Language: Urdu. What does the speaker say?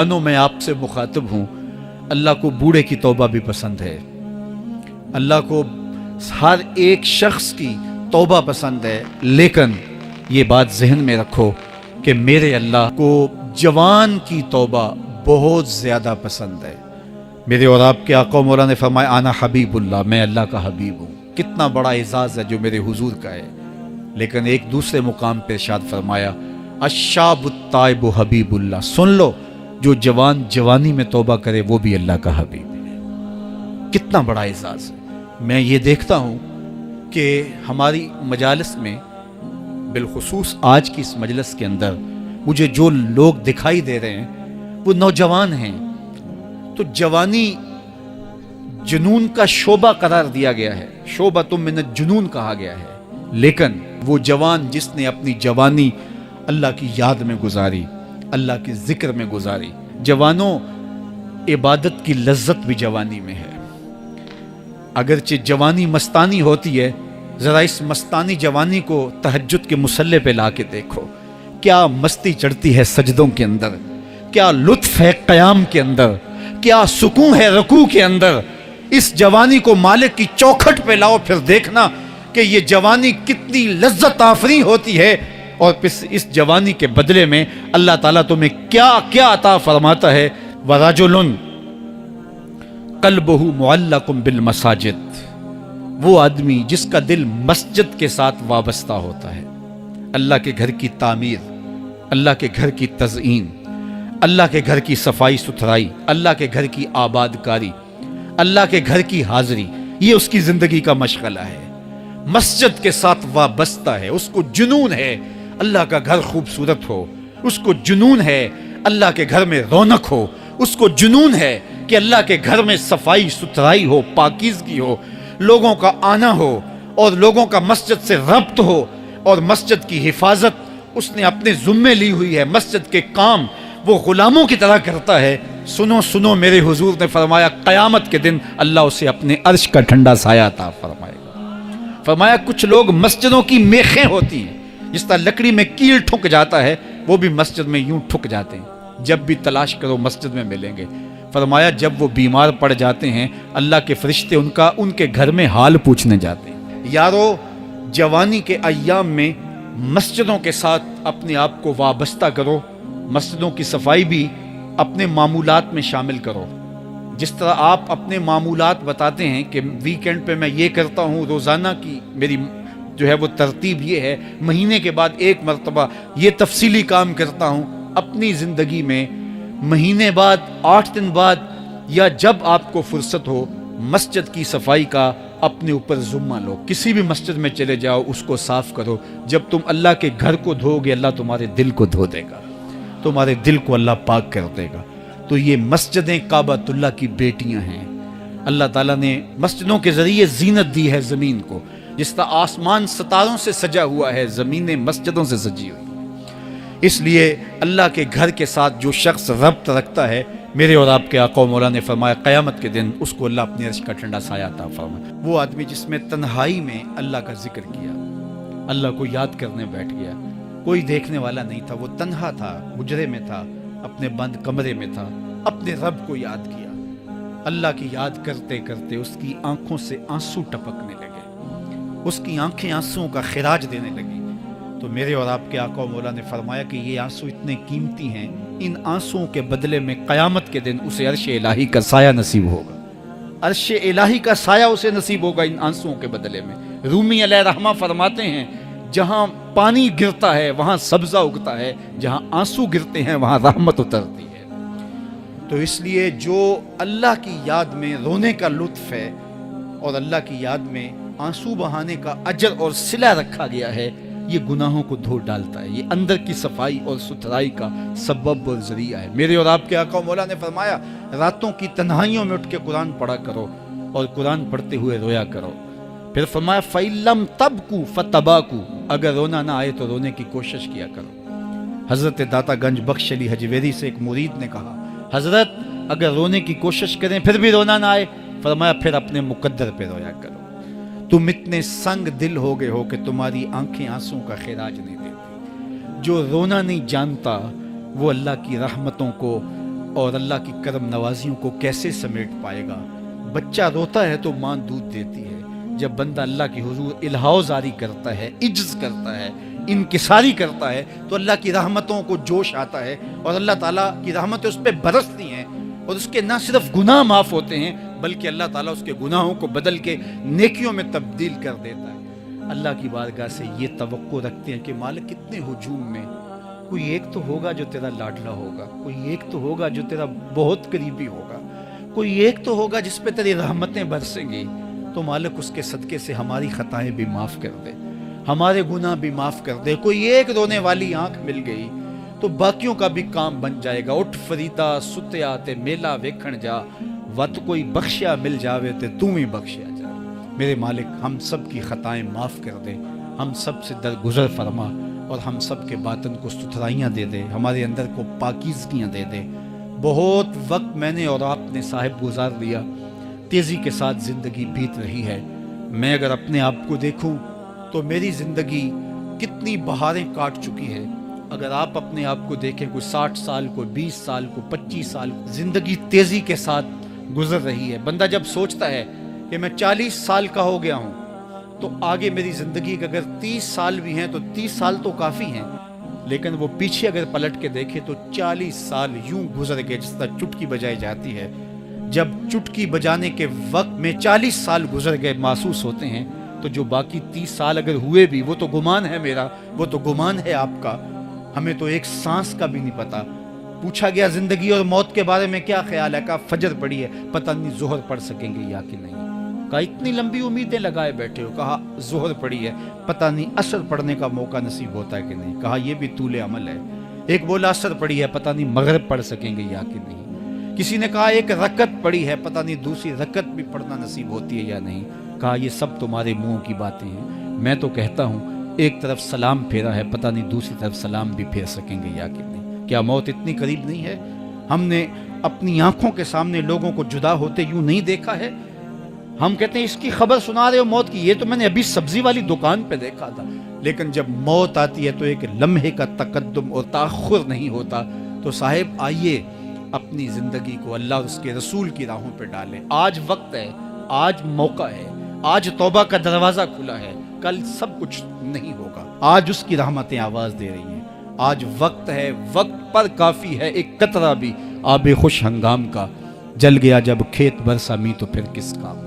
میں آپ سے مخاطب ہوں، اللہ کو بوڑھے کی توبہ بھی پسند ہے، اللہ کو ہر ایک شخص کی توبہ پسند ہے، لیکن یہ بات ذہن میں رکھو کہ میرے اللہ کو جوان کی توبہ بہت زیادہ پسند ہے۔ میرے اور آپ کے آقا مولا نے فرمایا انا حبیب اللہ، میں اللہ کا حبیب ہوں۔ کتنا بڑا اعزاز ہے جو میرے حضور کا ہے، لیکن ایک دوسرے مقام پہ ارشاد فرمایا الشاب التائب حبیب اللہ، سن لو جو جوان جوانی میں توبہ کرے وہ بھی اللہ کا حبیب ہے۔ کتنا بڑا اعزاز ہے۔ میں یہ دیکھتا ہوں کہ ہماری مجالس میں، بالخصوص آج کی اس مجلس کے اندر، مجھے جو لوگ دکھائی دے رہے ہیں وہ نوجوان ہیں، تو جوانی جنون کا شعبہ قرار دیا گیا ہے، شعبۃ من الجنون کہا گیا ہے، لیکن وہ جوان جس نے اپنی جوانی اللہ کی یاد میں گزاری، اللہ کے ذکر میں گزاری۔ جوانوں، عبادت کی لذت بھی جوانی میں ہے۔ اگرچہ جوانی مستانی ہوتی ہے، ذرا اس مستانی جوانی کو تہجد کے مصلے پہ لا کے دیکھو، کیا مستی چڑھتی ہے سجدوں کے اندر، کیا لطف ہے قیام کے اندر، کیا سکون ہے رکوع کے اندر۔ اس جوانی کو مالک کی چوکھٹ پہ لاؤ، پھر دیکھنا کہ یہ جوانی کتنی لذت آفریں ہوتی ہے، اور پھر اس جوانی کے بدلے میں اللہ تعالیٰ تمہیں کیا کیا عطا فرماتا ہے۔ وَرَجُلٌ قَلْبُهُ مُعَلَّقٌ بِالْمَسَاجِدِ، وہ آدمی جس کا دل مسجد کے ساتھ وابستہ ہوتا ہے، اللہ کے گھر کی تعمیر، اللہ کے گھر کی تزئین، اللہ کے گھر کی صفائی ستھرائی، اللہ کے گھر کی آباد کاری، اللہ کے گھر کی حاضری، یہ اس کی زندگی کا مشغلہ ہے۔ مسجد کے ساتھ وابستہ ہے، اس کو جنون ہے اللہ کا گھر خوبصورت ہو، اس کو جنون ہے اللہ کے گھر میں رونق ہو، اس کو جنون ہے کہ اللہ کے گھر میں صفائی ستھرائی ہو، پاکیزگی ہو، لوگوں کا آنا ہو، اور لوگوں کا مسجد سے ربط ہو، اور مسجد کی حفاظت اس نے اپنے ذمے لی ہوئی ہے، مسجد کے کام وہ غلاموں کی طرح کرتا ہے۔ سنو سنو، میرے حضور نے فرمایا قیامت کے دن اللہ اسے اپنے عرش کا ٹھنڈا سایہ عطا فرمائے گا۔ فرمایا کچھ لوگ مسجدوں کی میخیں ہوتی ہیں، جس طرح لکڑی میں کیل ٹھک جاتا ہے، وہ بھی مسجد میں یوں ٹھک جاتے ہیں، جب بھی تلاش کرو مسجد میں ملیں گے۔ فرمایا جب وہ بیمار پڑ جاتے ہیں، اللہ کے فرشتے ان کے گھر میں حال پوچھنے جاتے ہیں۔ یارو، جوانی کے ایام میں مسجدوں کے ساتھ اپنے آپ کو وابستہ کرو، مسجدوں کی صفائی بھی اپنے معمولات میں شامل کرو۔ جس طرح آپ اپنے معمولات بتاتے ہیں کہ ویکینڈ پہ میں یہ کرتا ہوں، روزانہ کی میری جو ہے وہ ترتیب یہ ہے، مہینے کے بعد ایک مرتبہ یہ تفصیلی کام کرتا ہوں، اپنی زندگی میں مہینے بعد، 8 دن بعد، یا جب آپ کو فرصت ہو، مسجد کی صفائی کا اپنے اوپر ذمہ لو۔ کسی بھی مسجد میں چلے جاؤ، اس کو صاف کرو۔ جب تم اللہ کے گھر کو دھو گے، اللہ تمہارے دل کو دھو دے گا، تمہارے دل کو اللہ پاک کر دے گا۔ تو یہ مسجدیں کعبۃ اللہ کی بیٹیاں ہیں۔ اللہ تعالیٰ نے مسجدوں کے ذریعے زینت دی ہے زمین کو، جس طرح آسمان ستاروں سے سجا ہوا ہے، زمینیں مسجدوں سے سجی ہوئی۔ اس لیے اللہ کے گھر کے ساتھ جو شخص ربط رکھتا ہے، میرے اور آپ کے آقا و مولا نے فرمایا قیامت کے دن اس کو اللہ اپنے عرش کا ٹھنڈا سایہ عطا فرمائے۔ وہ آدمی جس میں تنہائی میں اللہ کا ذکر کیا، اللہ کو یاد کرنے بیٹھ گیا، کوئی دیکھنے والا نہیں تھا، وہ تنہا تھا، حجرے میں تھا، اپنے بند کمرے میں تھا، اپنے رب کو یاد کیا۔ اللہ کی یاد کرتے کرتے اس کی آنکھوں سے آنسو ٹپکنے لگے، اس کی آنکھیں آنسوؤں کا خراج دینے لگی۔ تو میرے اور آپ کے آقا و مولا نے فرمایا کہ یہ آنسو اتنے قیمتی ہیں، ان آنسوؤں کے بدلے میں قیامت کے دن اسے عرش الہی کا سایہ نصیب ہوگا، عرش الہی کا سایہ اسے نصیب ہوگا ان آنسوؤں کے بدلے میں۔ رومی علیہ رحمہ فرماتے ہیں جہاں پانی گرتا ہے وہاں سبزہ اگتا ہے، جہاں آنسو گرتے ہیں وہاں رحمت اترتی ہے۔ تو اس لیے جو اللہ کی یاد میں رونے کا لطف ہے، اور اللہ کی یاد میں آنسو بہانے کا اجر اور صلہ رکھا گیا ہے، یہ گناہوں کو دھو ڈالتا ہے، یہ اندر کی صفائی اور ستھرائی کا سبب اور ذریعہ ہے۔ میرے اور آپ کے آقا و مولا نے فرمایا راتوں کی تنہائیوں میں اٹھ کے قرآن پڑھا کرو، اور قرآن پڑھتے ہوئے رویا کرو۔ پھر فرمایا فَإِن لَمْ تَبْكُوا فَتَبَاكُوا، اگر رونا نہ آئے تو رونے کی کوشش کیا کرو۔ حضرت داتا گنج بخش علی حجویری سے ایک مرید نے کہا حضرت اگر رونے کی کوشش کریں پھر بھی رونا نہ آئے، فرمایا پھر اپنے مقدر پہ رویا کرو۔ تم اتنے سنگ دل ہو گئے ہو کہ تمہاری آنکھیں آنسوں کا خراج نہیں دیتی۔ جو رونا نہیں جانتا وہ اللہ کی رحمتوں کو اور اللہ کی کرم نوازیوں کو کیسے سمیٹ پائے گا؟ بچہ روتا ہے تو ماں دودھ دیتی ہے، جب بندہ اللہ کی حضور الہاؤ زاری کرتا ہے، عجز کرتا ہے، انکساری کرتا ہے، تو اللہ کی رحمتوں کو جوش آتا ہے اور اللہ تعالیٰ کی رحمتیں اس پہ برستی ہیں، اور اس کے نہ صرف گناہ معاف ہوتے ہیں بلکہ اللہ تعالیٰ اس کے گناہوں کو بدل کے نیکیوں میں تبدیل کر دیتا ہے۔ اللہ کی بارگاہ سے یہ توقع رکھتے ہیں کہ مالک کتنے ہجوم میں کوئی ایک تو ہوگا جو تیرا لاڈلا ہوگا، کوئی ایک تو ہوگا جو تیرا بہت قریبی ہوگا، کوئی ایک تو ہوگا جس پہ تیری رحمتیں برسیں گی، تو مالک اس کے صدقے سے ہماری خطائیں بھی معاف کر دے، ہمارے گناہ بھی معاف کر دے۔ کوئی ایک رونے والی آنکھ مل گئی تو باقیوں کا بھی کام بن جائے گا۔ اٹھ فریدا ستیا تے میلا ویکھن جا، وت کوئی بخشیا مل جاوے تے توں ہی بخشیا جا۔ میرے مالک ہم سب کی خطائیں معاف کر دے، ہم سب سے درگزر فرما، اور ہم سب کے باطن کو ستھرائیاں دے دے، ہمارے اندر کو پاکیزگیاں دے دے۔ بہت وقت میں نے اور آپ نے صاحب گزار لیا، تیزی کے ساتھ زندگی بیت رہی ہے۔ میں اگر اپنے آپ کو دیکھوں تو میری زندگی کتنی بہاریں کاٹ چکی ہے۔ اگر آپ اپنے آپ کو دیکھیں، کوئی 60 سال، کوئی 20 سال، کوئی 25 سال، زندگی تیزی کے ساتھ گزر رہی ہے۔ بندہ جب سوچتا ہے کہ میں 40 سال کا ہو گیا ہوں تو آگے میری زندگی کے اگر 30 سال بھی ہیں تو 30 سال تو کافی ہیں، لیکن وہ پیچھے اگر پلٹ کے دیکھے تو 40 سال یوں گزر گئے جس طرح چٹکی بجائی جاتی ہے۔ جب چٹکی بجانے کے وقت میں 40 سال گزر گئے محسوس ہوتے ہیں، تو جو باقی 30 سال اگر ہوئے بھی، وہ تو گمان ہے میرا، وہ تو گمان ہے آپ کا، ہمیں تو ایک سانس کا بھی نہیں پتا۔ پوچھا گیا زندگی اور موت کے بارے میں کیا خیال ہے؟ کہا فجر پڑی ہے، پتہ نہیں ظہر پڑھ سکیں گے یا کہ نہیں۔ کہا اتنی لمبی امیدیں لگائے بیٹھے ہو، کہا ظہر پڑی ہے، پتہ نہیں عصر پڑھنے کا موقع نصیب ہوتا ہے کہ نہیں۔ کہا یہ بھی طول عمل ہے۔ ایک بولا عصر پڑی ہے، پتہ نہیں مغرب پڑھ سکیں گے یا کہ نہیں۔ کسی نے کہا ایک رکعت پڑی ہے، پتہ نہیں دوسری رکعت بھی پڑھنا نصیب ہوتی ہے یا نہیں۔ کہا یہ سب تمہارے منہ کی باتیں ہیں، میں تو کہتا ہوں ایک طرف سلام پھیرا ہے، پتہ نہیں دوسری طرف سلام بھی پھیر سکیں گے یا کہ نہیں۔ کیا موت اتنی قریب نہیں ہے؟ ہم نے اپنی آنکھوں کے سامنے لوگوں کو جدا ہوتے یوں نہیں دیکھا ہے؟ ہم کہتے ہیں اس کی خبر سنا رہے ہو موت کی، یہ تو میں نے ابھی سبزی والی دکان پہ دیکھا تھا۔ لیکن جب موت آتی ہے تو ایک لمحے کا تقدم اور تاخر نہیں ہوتا۔ تو صاحب آئیے اپنی زندگی کو اللہ اور اس کے رسول کی راہوں پہ ڈالیں۔ آج وقت ہے، آج موقع ہے، آج توبہ کا دروازہ کھلا ہے، کل سب کچھ نہیں ہوگا۔ آج اس کی رحمتیں آواز دے رہی ہیں، آج وقت ہے، وقت پر کافی ہے ایک قطرہ بھی آب خوش ہنگام کا، جل گیا جب کھیت برسا می تو پھر کس کام۔